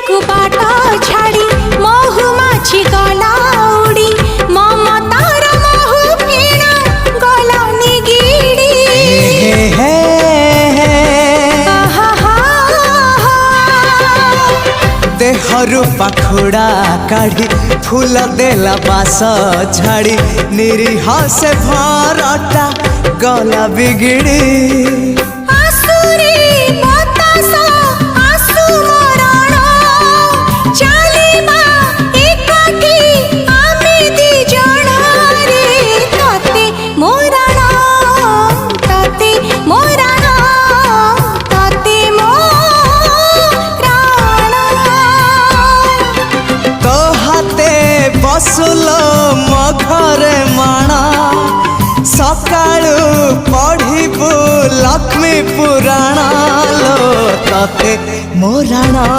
को बाटा छाड़ी महु माछी गला उड़ी ममतार महु फेणा गला निगिड़ी देहरु पाखुड़ा काढ़ी फूल देला बास झाड़ी निरीह से भरटा गला बिगिड़ी बसुल मघरे माणा सकाळु पढ़िबु लक्ष्मी पुराण लो तते मोराण।